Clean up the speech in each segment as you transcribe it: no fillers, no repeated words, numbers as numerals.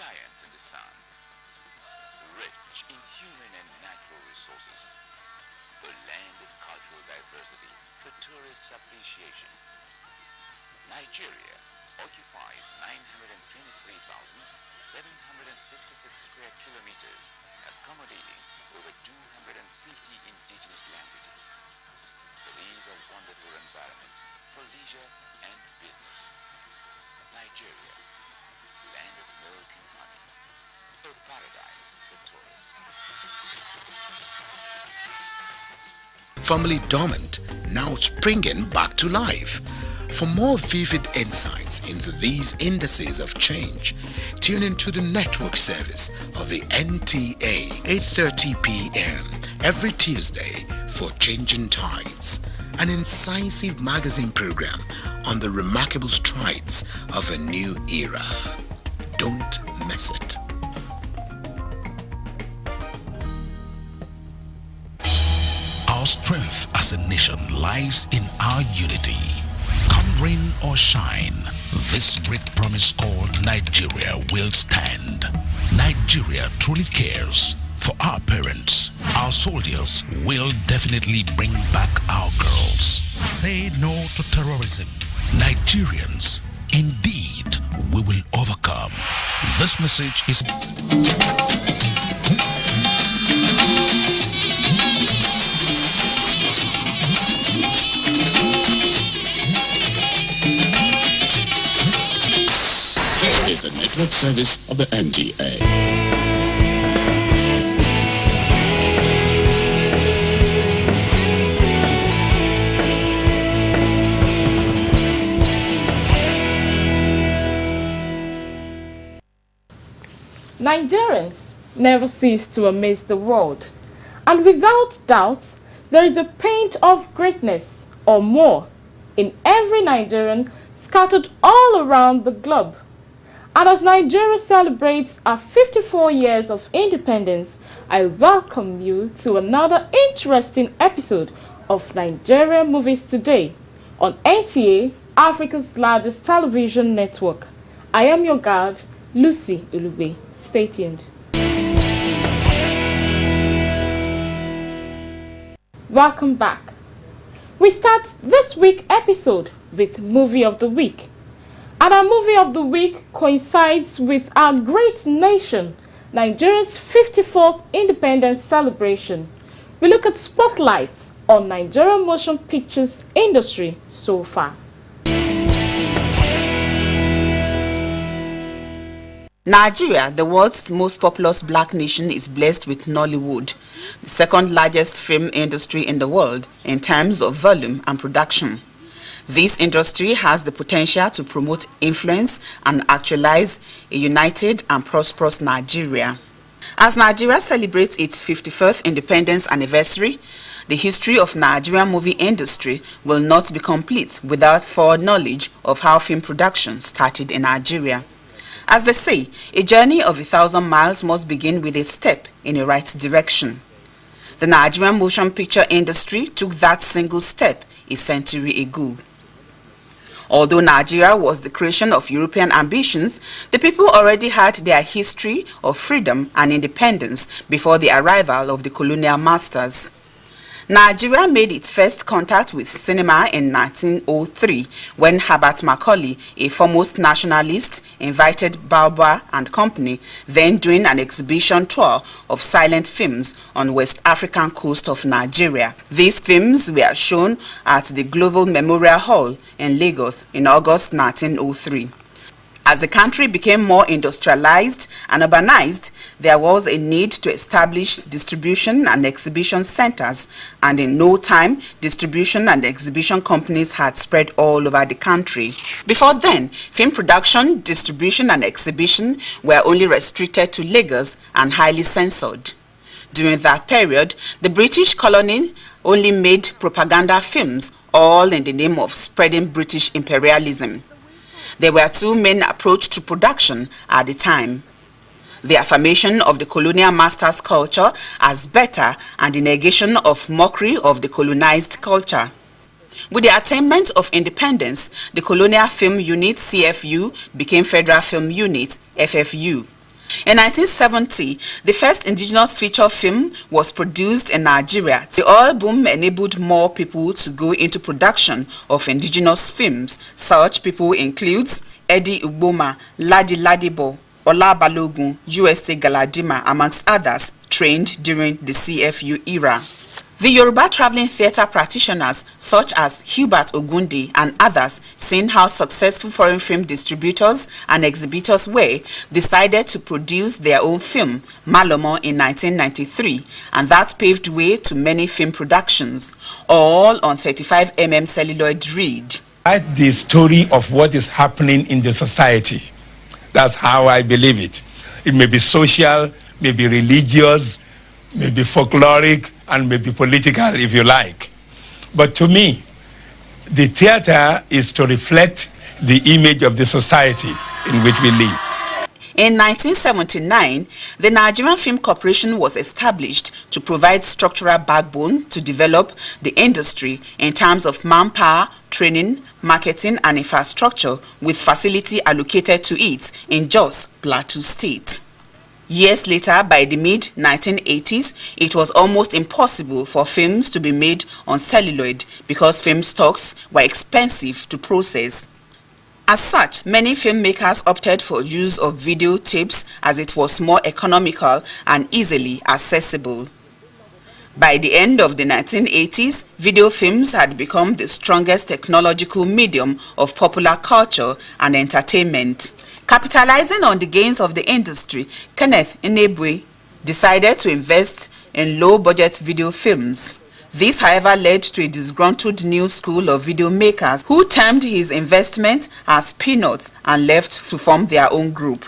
giant in the sun, rich in human and natural resources, a land of cultural diversity for tourists' appreciation. Nigeria occupies 923,766 square kilometers, accommodating over 250 indigenous languages. It is a wonderful environment for leisure and business. Nigeria, land of milk and honey, a paradise for tourists. Formerly dormant, now springing back to life. For more vivid insights into these indices of change, tune into the network service of the NTA 8:30 p.m. every Tuesday for Changing Tides, an incisive magazine program on the remarkable strides of a new era. Don't miss it. Our strength as a nation lies in our unity. Come rain or shine, this great promise called Nigeria will stand. Nigeria truly cares for our parents. Our soldiers will definitely bring back our girls. Say no to terrorism. Nigerians, indeed, we will overcome. This message is... This is the network service of the NTA. Nigerians never cease to amaze the world, and without doubt, there is a paint of greatness or more in every Nigerian scattered all around the globe. And as Nigeria celebrates our 54 years of independence, I welcome you to another interesting episode of Nigeria Movies Today on NTA, Africa's largest television network. I am your guide, Lucy Ulugbe. Stay tuned. Welcome back. We start this week's episode with Movie of the Week. And our Movie of the Week coincides with our great nation, Nigeria's 54th independence celebration. We look at spotlights on Nigerian motion pictures industry so far. Nigeria, the world's most populous black nation, is blessed with Nollywood, the second largest film industry in the world in terms of volume and production. This industry has the potential to promote influence and actualize a united and prosperous Nigeria. As Nigeria celebrates its 51st independence anniversary, the history of Nigerian movie industry will not be complete without foreknowledge of how film production started in Nigeria. As they say, a journey of 1,000 miles must begin with a step in a right direction. The Nigerian motion picture industry took that single step a century ago. Although Nigeria was the creation of European ambitions, the people already had their history of freedom and independence before the arrival of the colonial masters. Nigeria made its first contact with cinema in 1903 when Herbert Macaulay, a foremost nationalist, invited Balboa and Company, then doing an exhibition tour of silent films on West African coast of Nigeria. These films were shown at the Global Memorial Hall in Lagos in August 1903. As the country became more industrialized and urbanized, there was a need to establish distribution and exhibition centers, and in no time, distribution and exhibition companies had spread all over the country. Before then, film production, distribution and exhibition were only restricted to Lagos and highly censored. During that period, the British colony only made propaganda films, all in the name of spreading British imperialism. There were two main approaches to production at the time: the affirmation of the colonial master's culture as better and the negation of mockery of the colonized culture. With the attainment of independence, the Colonial Film Unit (CFU) became Federal Film Unit (FFU). In 1970, the first indigenous feature film was produced in Nigeria. The oil boom enabled more people to go into production of indigenous films. Such people include Eddie Ugboma, Ladi Ladibo, Ola Balogun, USA Galadima, amongst others, trained during the CFU era. The Yoruba traveling theatre practitioners such as Hubert Ogundi and others, seeing how successful foreign film distributors and exhibitors were, decided to produce their own film, Malomo, in 1993, and that paved way to many film productions, all on 35mm celluloid reed. Write the story of what is happening in the society. That's how I believe it. It may be social, may be religious, may be folkloric, and maybe political if you like. But to me, the theater is to reflect the image of the society in which we live. In 1979, the Nigerian Film Corporation was established to provide structural backbone to develop the industry in terms of manpower, training, marketing and infrastructure, with facility allocated to it in Jos, Plateau State. Years later, by the mid-1980s, it was almost impossible for films to be made on celluloid because film stocks were expensive to process. As such, many filmmakers opted for use of videotapes as it was more economical and easily accessible. By the end of the 1980s, video films had become the strongest technological medium of popular culture and entertainment. Capitalizing on the gains of the industry, Kenneth Inebwe decided to invest in low-budget video films. This, however, led to a disgruntled new school of video makers who termed his investment as peanuts and left to form their own group.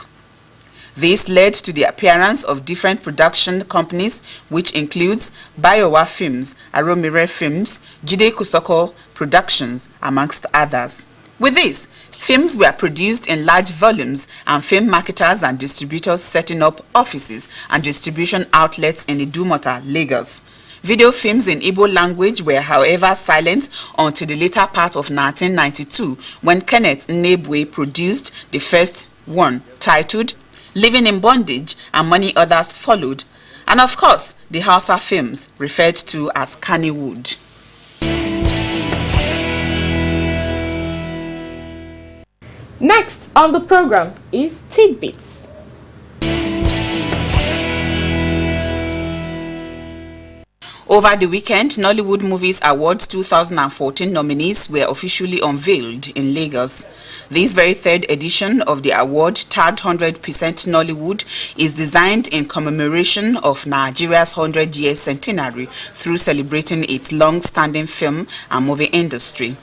This led to the appearance of different production companies, which includes Bayowa Films, Aromire Films, Jide Kosoko Productions, amongst others. With this, films were produced in large volumes and film marketers and distributors setting up offices and distribution outlets in Idumota, Lagos. Video films in Igbo language were, however, silent until the later part of 1992 when Kenneth Inebwe produced the first one, titled Living in Bondage, and many others followed. And of course, the Hausa films referred to as Kannywood. Next on the program is Tidbits. Over the weekend, Nollywood Movies Awards 2014 nominees were officially unveiled in Lagos. This very third edition of the award, tagged 100% Nollywood, is designed in commemoration of Nigeria's 100-year centenary through celebrating its long-standing film and movie industry.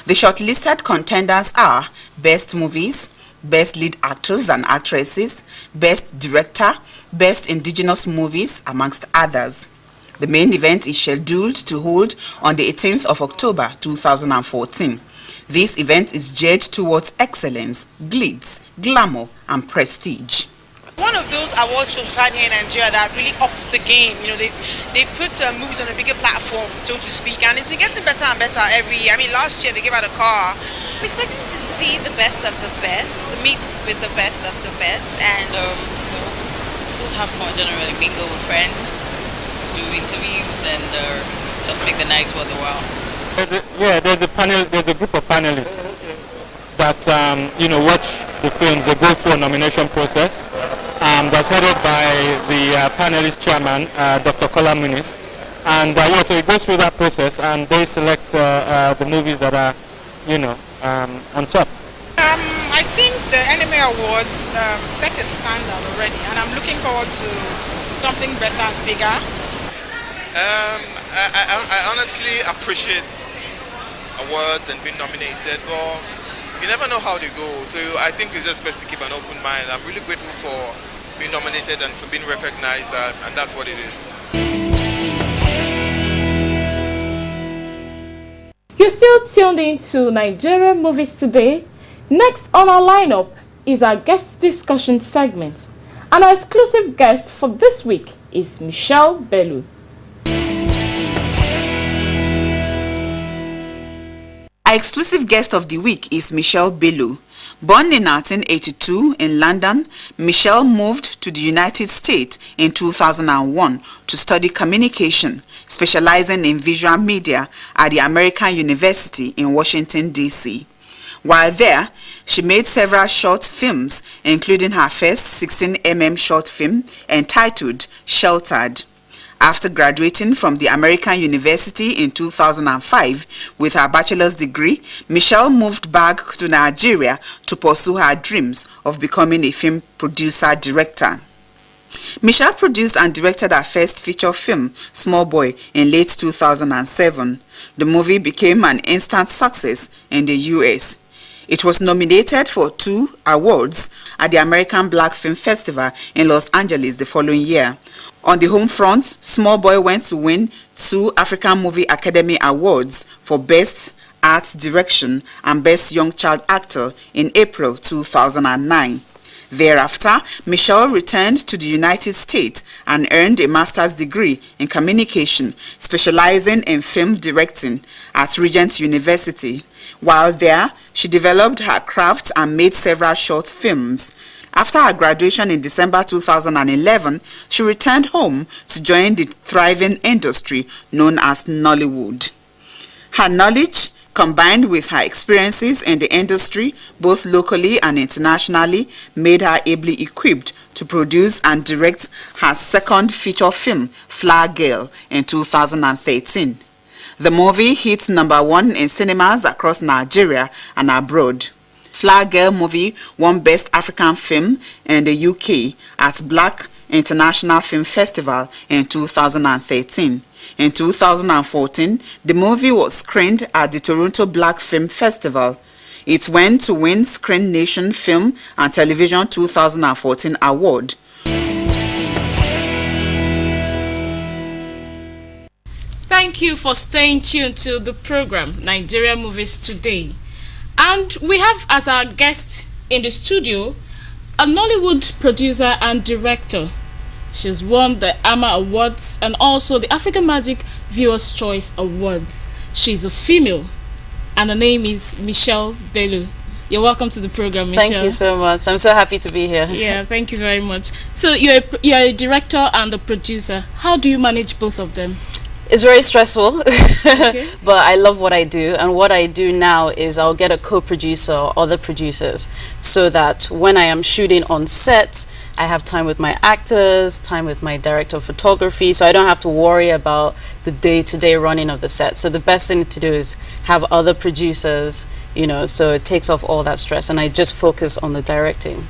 The shortlisted contenders are Best Movies, Best Lead Actors and Actresses, Best Director, Best Indigenous Movies, amongst others. The main event is scheduled to hold on the 18th of October 2014. This event is geared towards excellence, glitz, glamour, and prestige. One of those award shows right here in Nigeria that really ups the game. You know, they put movies on a bigger platform, so to speak, and it's been getting better and better every year. I mean, last year they gave out a car. I'm expecting to see the best of the best, to meet with the best of the best, and just have fun, generally mingle with friends, do interviews, and just make the night worth the while. There's a group of panelists that watch the films. They go through a nomination process. That's headed by the panelist chairman, Dr. Kola Muniz. And so it goes through that process, and they select the movies that are, on top. I think the Anime Awards set a standard already, and I'm looking forward to something better and bigger. I honestly appreciate awards and being nominated, but you never know how they go. So I think it's just best to keep an open mind. I'm really grateful for being nominated and for being recognized, and that's what it is. You're still tuned in to Nigeria Movies Today. Next on our lineup is our guest discussion segment. And our exclusive guest for this week is Michelle Bello. Our exclusive guest of the week is Michelle Bello. Born in 1982 in London, Michelle moved to the United States in 2001 to study communication, specializing in visual media at the American University in Washington, D.C. While there, she made several short films, including her first 16mm short film entitled Sheltered. After graduating from the American University in 2005 with her bachelor's degree, Michelle moved back to Nigeria to pursue her dreams of becoming a film producer-director. Michelle produced and directed her first feature film, Small Boy, in late 2007. The movie became an instant success in the US. It was nominated for 2 awards at the American Black Film Festival in Los Angeles the following year. On the home front, Small Boy went to win 2 African Movie Academy Awards for Best Art Direction and Best Young Child Actor in April 2009. Thereafter, Michelle returned to the United States and earned a master's degree in communication, specializing in film directing at Regent University. While there, she developed her craft and made several short films. After her graduation in December 2011, she returned home to join the thriving industry known as Nollywood. Her knowledge, combined with her experiences in the industry, both locally and internationally, made her ably equipped to produce and direct her second feature film, Flower Girl, in 2013. The movie hit #1 in cinemas across Nigeria and abroad. Flower Girl movie won Best African Film in the UK at Black International Film Festival in 2013. In 2014, the movie was screened at the Toronto Black Film Festival. It went to win Screen Nation Film and Television 2014 award. Thank you for staying tuned to the program Nigeria Movies Today. And we have as our guest in the studio a Nollywood producer and director. She's won the AMA Awards and also the African Magic Viewers' Choice Awards. She's a female and her name is Michelle Bello. You're welcome to the program, Michelle. Thank you so much. I'm so happy to be here. Yeah, thank you very much. So you're a director and a producer. How do you manage both of them? It's very stressful, Okay. but I love what I do. And what I do now is I'll get a co-producer or other producers so that when I am shooting on set, I have time with my actors, time with my director of photography, so I don't have to worry about the day-to-day running of the set. So the best thing to do is have other producers, you know, so it takes off all that stress and I just focus on the directing.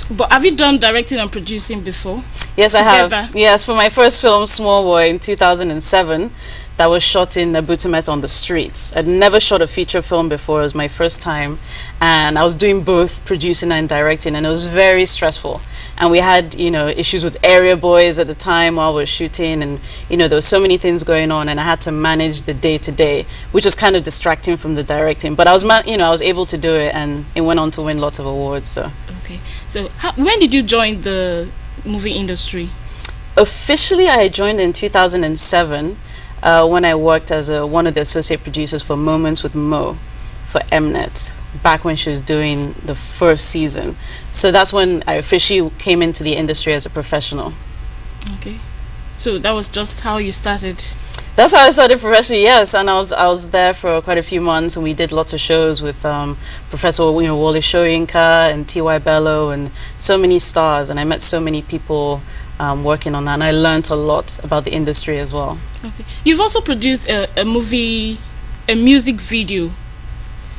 But have you done directing and producing before? Yes, Together? I have. Yes, for my first film, Small Boy, in 2007, that was shot in Butumet on the streets. I'd never shot a feature film before. It was my first time. And I was doing both producing and directing, and it was very stressful. And we had, you know, issues with area boys at the time while we were shooting, and, you know, there were so many things going on, and I had to manage the day-to-day, which was kind of distracting from the directing. But I was, I was able to do it, and it went on to win lots of awards. So. Okay. So when did you join the movie industry? Officially, I joined in 2007 when I worked as one of the associate producers for Moments with Mo for Mnet, back when she was doing the first season. So that's when I officially came into the industry as a professional. Okay. So that was just how you started? That's how I started professionally, yes. And I was there for quite a few months, and we did lots of shows with Professor Wole Soyinka and T.Y. Bello and so many stars. And I met so many people working on that, and I learned a lot about the industry as well. Okay. You've also produced a music video.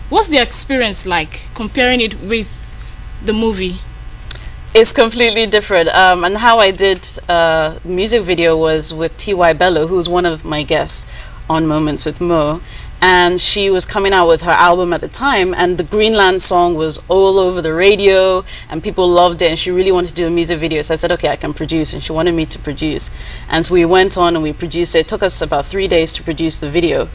What's the experience like, comparing it with the movie? It's completely different. And how I did music video was with T.Y. Bello, who's one of my guests on Moments with Mo. And she was coming out with her album at the time, and the Greenland song was all over the radio, and people loved it, and she really wanted to do a music video. So I said, okay, I can produce, and she wanted me to produce. And so we went on and we produced it. It took us about 3 days to produce the video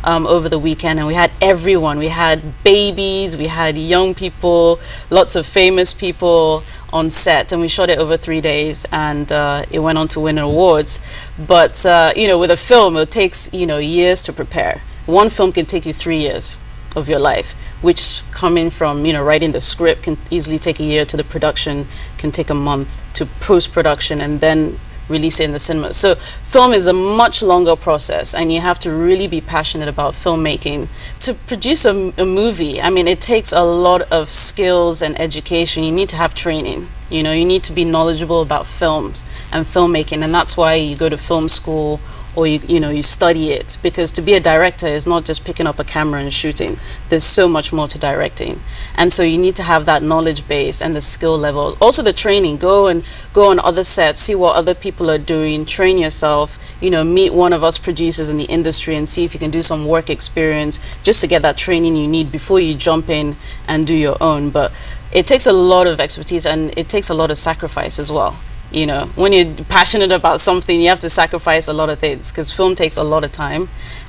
over the weekend, and we had everyone. We had babies, we had young people, lots of famous people on set, and we shot it over 3 days, and it went on to win awards. But you know, with a film, it takes, you know, years to prepare. One film can take you 3 years of your life. which coming from, writing the script can easily take a year to the production can take a month to post-production and then release it in the cinema. So film is a much longer process, and you have to really be passionate about filmmaking. To produce a movie, I mean, it takes a lot of skills and education. You need to have training. You need to be knowledgeable about films and filmmaking, and that's why you go to film school or you study it, because to be a director is not just picking up a camera and shooting. There's so much more to directing, and so you need to have that knowledge base and the skill level. Also the training, go on other sets, see what other people are doing, train yourself, meet one of us producers in the industry and see if you can do some work experience just to get that training you need before you jump in and do your own. But it takes a lot of expertise, and it takes a lot of sacrifice as well. When you're passionate about something, you have to sacrifice a lot of things, because film takes a lot of time.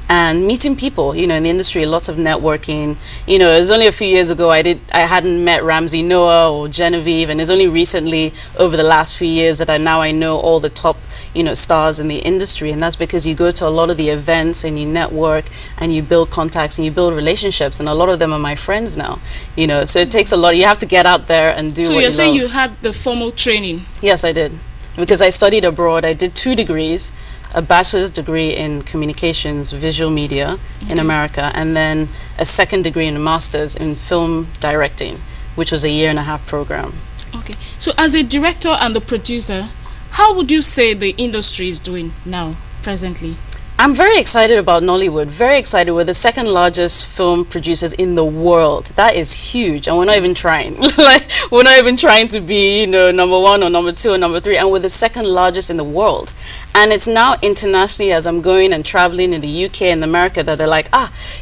And meeting people, in the industry, lots of networking. It was only a few years ago I hadn't met Ramsey Noah or Genevieve, and it's only recently, over the last few years, that I know all the top, stars in the industry. And that's because you go to a lot of the events and you network and you build contacts and you build relationships, and a lot of them are my friends now. So it takes a lot. You have to get out there and do what you love. So you're saying you had the formal training? Yes, I did, because I studied abroad. I did 2 degrees. A bachelor's degree in communications, visual media in America, and then a second degree in a master's in film directing, which was a 1.5-year program. Okay. So as a director and a producer, how would you say the industry is doing now, presently? I'm very excited about Nollywood, very excited. We're the second largest film producers in the world. That is huge, and we're not even trying. We're not even trying to be, number 1 or number 2 or number 3, and we're the second largest in the world. And it's now internationally, as I'm going and traveling in the UK and America, that they're like,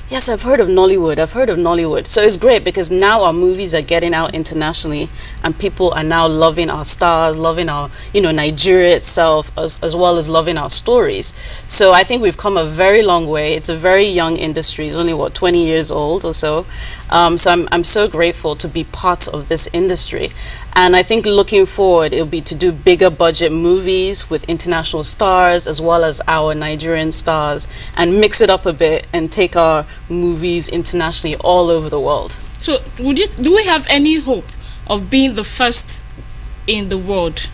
yes, I've heard of Nollywood. So it's great, because now our movies are getting out internationally, and people are now loving our stars, loving our, Nigeria itself, as well as loving our stories. So I think we've come a very long way. It's a very young industry. It's only, 20 years old or so. So I'm so grateful to be part of this industry. And I think looking forward, it'll be to do bigger budget movies with international stars as well as our Nigerian stars, and mix it up a bit and take our movies internationally all over the world. So do we have any hope of being the first in the world?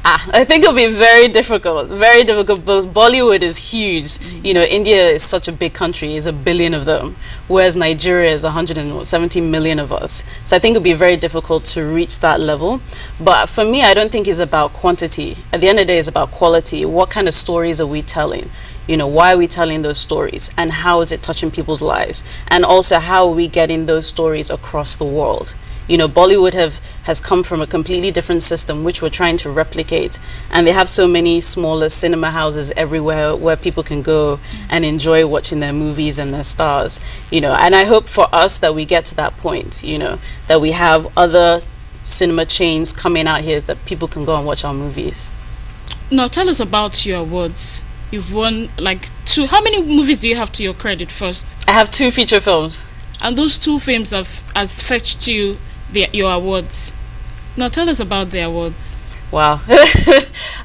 I think it'll be very difficult, because Bollywood is huge. India is such a big country, it's 1 billion of them, whereas Nigeria is 170 million of us. So I think it'll be very difficult to reach that level. But for me, I don't think it's about quantity. At the end of the day, it's about quality. What kind of stories are we telling? Why are we telling those stories? And how is it touching people's lives? And also, how are we getting those stories across the world? Bollywood has come from a completely different system, which we're trying to replicate. And they have so many smaller cinema houses everywhere where people can go and enjoy watching their movies and their stars. And I hope for us that we get to that point, that we have other cinema chains coming out here that people can go and watch our movies. Now tell us about your awards. You've won 2. How many movies do you have to your credit first? I have 2 feature films. And those 2 films has fetched you your awards. Now tell us about the awards. Wow.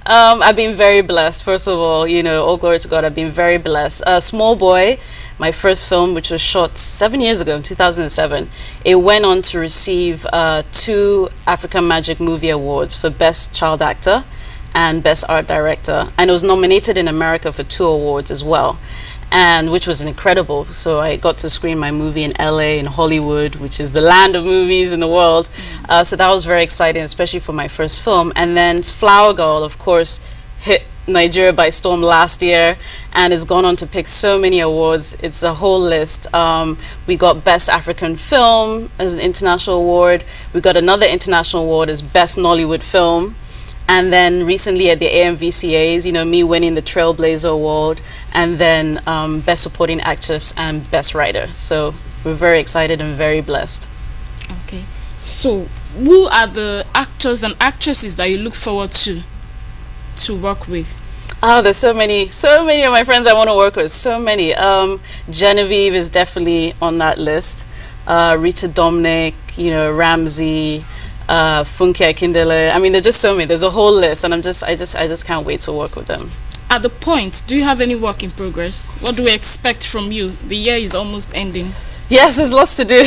I've been very blessed. First of all, all glory to God, I've been very blessed. Small Boy, my first film, which was shot 7 years ago in 2007, it went on to receive 2 African Magic Movie Awards for Best Child Actor and Best Art Director, and it was nominated in America for 2 awards as well, and which was incredible. So I got to screen my movie in LA, in Hollywood, which is the land of movies in the world. So that was very exciting, especially for my first film. And then Flower Girl, of course, hit Nigeria by storm last year and has gone on to pick so many awards. It's a whole list. We got Best African Film as an international award. We got another international award as Best Nollywood Film. And then recently at the AMVCAs, me winning the Trailblazer Award, and then Best Supporting Actress and Best Writer. So we're very excited and very blessed. Okay. So who are the actors and actresses that you look forward to work with? There's so many of my friends I want to work with, so many. Genevieve is definitely on that list. Rita Dominic, Ramsey, Funke Akindele. I mean, there's just so many. There's a whole list, and I just can't wait to work with them. At the point, do you have any work in progress? What do we expect from you? The year is almost ending. Yes, there's lots to do.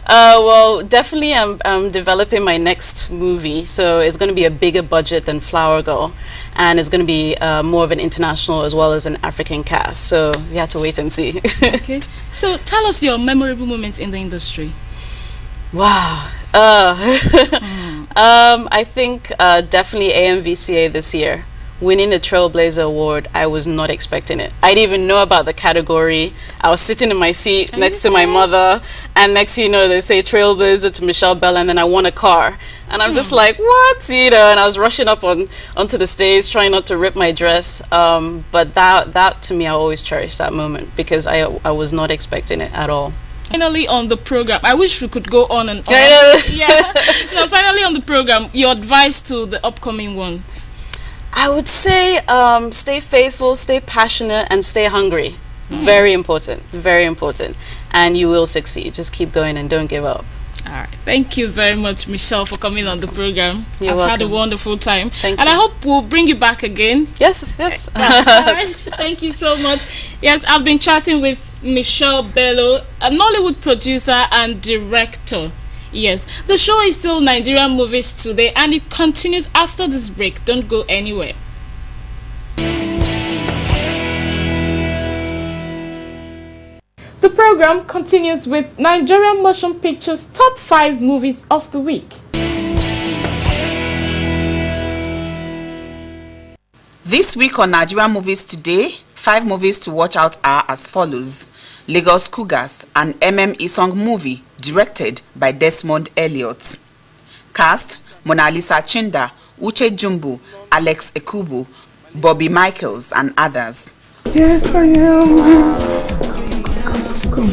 Well, definitely I'm developing my next movie, so it's going to be a bigger budget than Flower Girl, and it's going to be more of an international as well as an African cast, so you have to wait and see. Okay. So tell us your memorable moments in the industry. Wow. I think definitely AMVCA this year. Winning the Trailblazer Award, I was not expecting it. I didn't even know about the category. I was sitting in my seat next to my mother, and next thing you know, they say Trailblazer to Michelle Bell, and then I won a car. And I'm just like, what? You know, and I was rushing up onto the stage, trying not to rip my dress. But that to me, I always cherish that moment because I was not expecting it at all. Finally on the program, I wish we could go on and on. Yeah. No, finally on the program, your advice to the upcoming ones. I would say stay faithful, stay passionate, and stay hungry. Very important, very important. And you will succeed. Just keep going and don't give up. All right. Thank you very much, Michelle, for coming on the program. You're I've welcome. had a wonderful time. Thank and you. I hope we'll bring you back again. Yes. All right. Thank you so much. Yes, I've been chatting with Michelle Bello, a Nollywood producer and director. Yes, the show is still Nigerian Movies Today, and it continues after this break. Don't go anywhere. The program continues with Nigerian Motion Pictures Top 5 Movies of the Week. This week on Nigerian Movies Today, 5 movies to watch out are as follows. Lagos Cougars, an Isong movie directed by Desmond Elliott. Cast: Mona Lisa Chinda, Uche Jumbo, Alex Ekubu, Bobby Michaels, and others. Yes, I am. Come.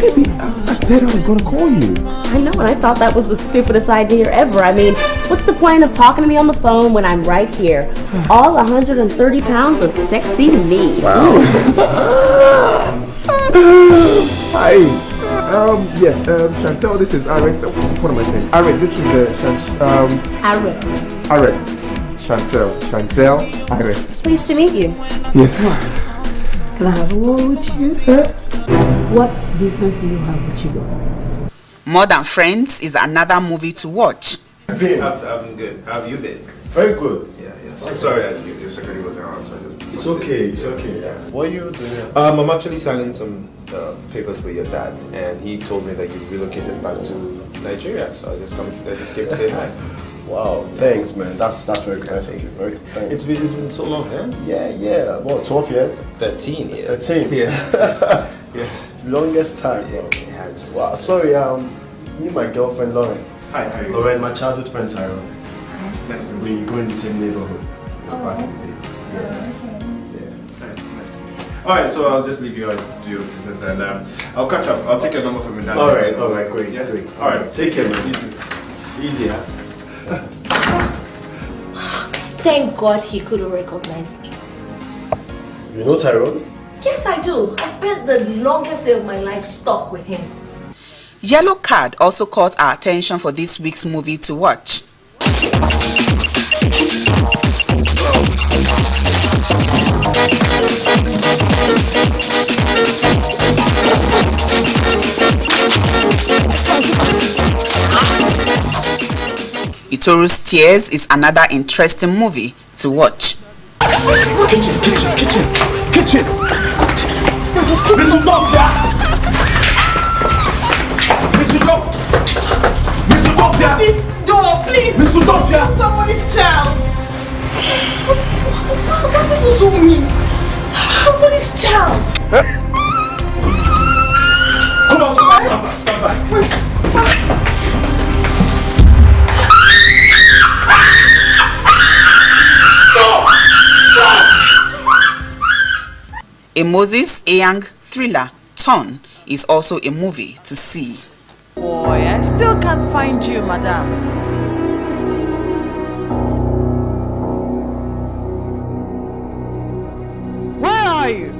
Baby, I said I was going to call you. I know, and I thought that was the stupidest idea ever. I mean, what's the point of talking to me on the phone when I'm right here? All 130 pounds of sexy meat. Wow. Hi. Chantel, this is Aret. What am I saying? Aret, this is Aret. Aret. Chantel, Aret. Pleased to meet you. Yes. Can I have a word with you? What business do you have with Chigo? More Than Friends is another movie to watch. I've been good. How have you been? Very good. Yeah. So sorry, your secretary wasn't around, so I just... It's okay. Yeah. What are you doing? I'm actually signing some papers with your dad, and he told me that you relocated back to Nigeria, so I just came to say hi. Wow, thanks, man. That's very kind of you. Very thanks. It's been so long, eh? Yeah. What, 12 years? 13 years. 13? Yeah. Yes. Longest time, bro. It has. Wow, sorry, me and my girlfriend, Lauren. Hi, how are you? Lauren, my childhood friend, Tyrone. Nice to meet We go in the same neighborhood. back in the days. Yeah. Nice to meet you. Alright, so I'll just leave you to your business, and I'll catch up. I'll take your number from your dad. Alright, great. Yeah? Great. Alright. Take care, man. You too. Easy, huh? Thank God he couldn't recognize me. You know Tyrone? Yes, I do. I spent the longest day of my life stuck with him. Yellow Card also caught our attention for this week's movie to watch. Itoru's Tears is another interesting movie to watch. Kitchen. Miss Utopia. This door, please. Miss Utopia. Somebody's child. What does this so mean? Somebody's child. Come on, stand back. A Moses Eyang thriller, Ton, is also a movie to see. Boy, I still can't find you, madam. Where are you?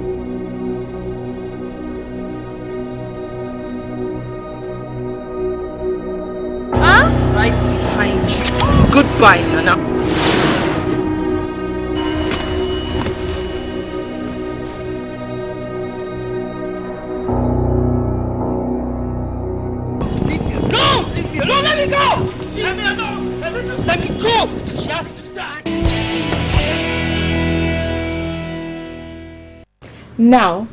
Huh? Right behind you. Goodbye, Nana. Now,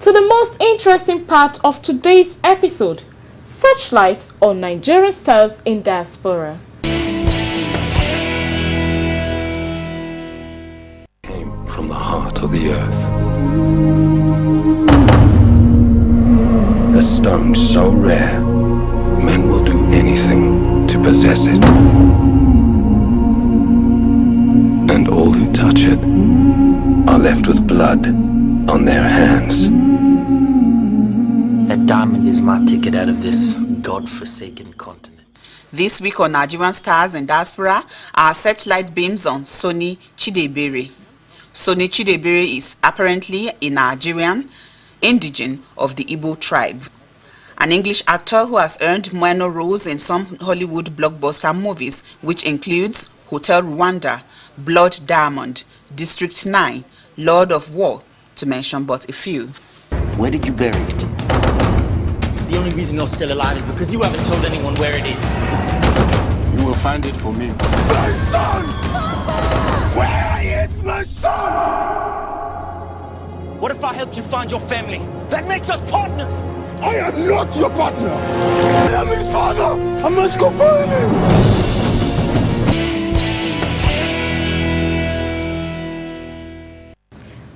to the most interesting part of today's episode, Searchlights on Nigerian Stars in Diaspora. Came from the heart of the earth. A stone so rare, men will do anything to possess it. And all who touch it are left with blood on their hands. That diamond is my ticket out of this God-forsaken continent. This week on Nigerian Stars in Diaspora, our searchlight beams on Sonny Chidebere. Sonny Chidebere is apparently a Nigerian indigene of the Igbo tribe. An English actor who has earned minor roles in some Hollywood blockbuster movies, which includes Hotel Rwanda, Blood Diamond, District 9, Lord of War, to mention but a few. Where did you bury it? The only reason you're still alive is because you haven't told anyone where it is. You will find it for me. My son! Where is my son? What if I helped you find your family? That makes us partners! I am not your partner! I am his father! I must go find him!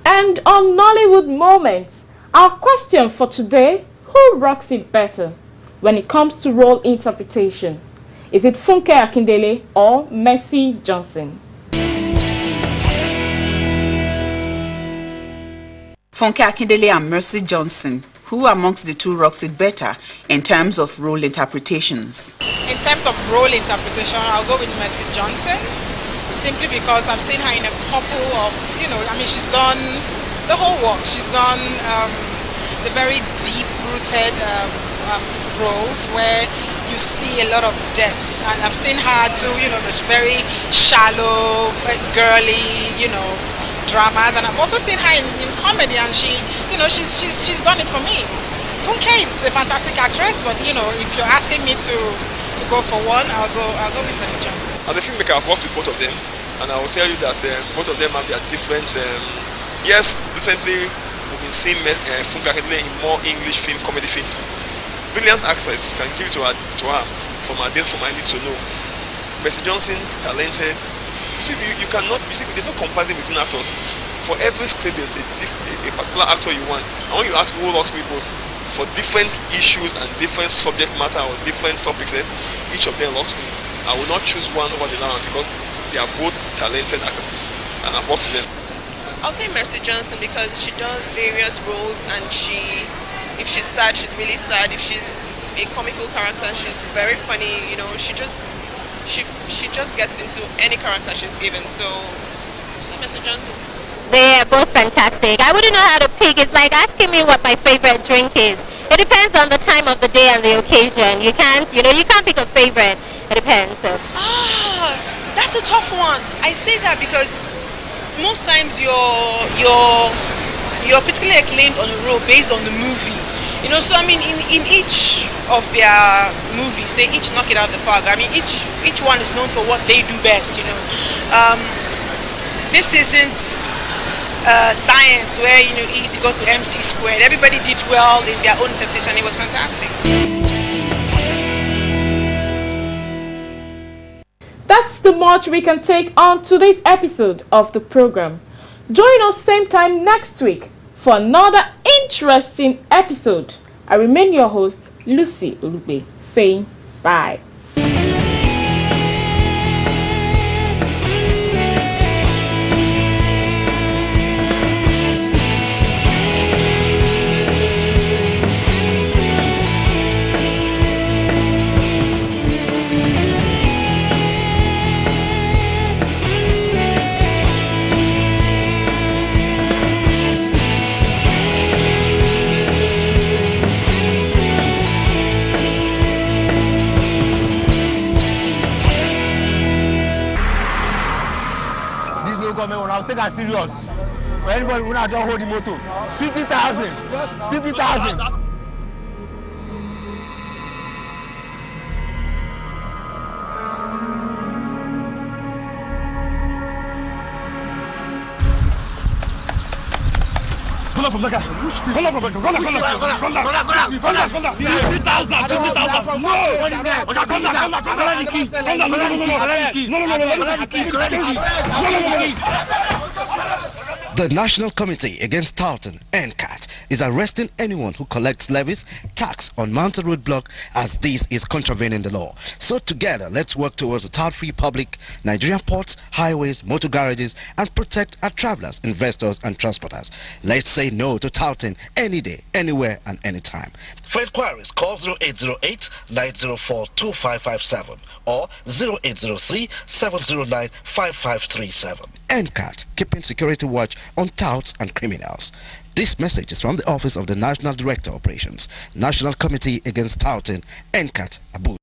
And on Nollywood Moments, our question for today: who rocks it better when it comes to role interpretation? Is it Funke Akindele or Mercy Johnson? Funke Akindele and Mercy Johnson. Who amongst the two rocks it better in terms of role interpretations? In terms of role interpretation, I'll go with Mercy Johnson, simply because I've seen her in a couple of, she's done the whole works. She's done the very deep-rooted roles where you see a lot of depth. And I've seen her do, this very shallow, girly, dramas, and I've also seen her in comedy, and she's done it for me. Funke is a fantastic actress, but if you're asking me to go for one, I'll go with Mercy Johnson. As a filmmaker, I've worked with both of them, and I will tell you that both of them have their different. Yes, recently we've been seeing Funke Akindele in more English comedy films. Brilliant actress, you can give it to her from her days from I Need to Know. Mercy Johnson, talented. You cannot. There's no comparison between actors. For every script, there's a particular actor you want. And when you ask who rocks me both, for different issues and different subject matter or different topics, each of them rocks me. I will not choose one over the other because they are both talented actresses, and I've worked with them. I'll say Mercy Johnson because she does various roles, and if she's sad, she's really sad. If she's a comical character, she's very funny. She just gets into any character she's given. So, see Mercy Johnson. They are both fantastic. I wouldn't know how to pick. It's like asking me what my favorite drink is. It depends on the time of the day and the occasion. You can't pick a favorite. It depends. So. That's a tough one. I say that because most times you're particularly acclaimed on a role based on the movie. So in each of their movies, they each knock it out of the park. Each one is known for what they do best. This isn't science where easy go to MC squared. Everybody did well in their own interpretation. It was fantastic. That's the much we can take on today's episode of the program. Join us same time next week for another interesting episode. I remain your host, Lucy Ulube, saying bye. I'll take her serious. For anybody who not just hold the motor, 50,000. 50,000. Pull Come from the car. Come from the car. Come down. 50,000. No. The National Committee Against Touting, NCAT, is arresting anyone who collects levies, tax on mounted roadblock, as this is contravening the law. So together, let's work towards a tout-free public, Nigerian ports, highways, motor garages, and protect our travelers, investors, and transporters. Let's say no to touting any day, anywhere, and anytime. For inquiries, call 0808-904-2557 or 0803-709-5537. NCAT, keeping security watch on touts and criminals. This message is from the Office of the National Director Operations, National Committee Against Touting, NCAT, Abuja.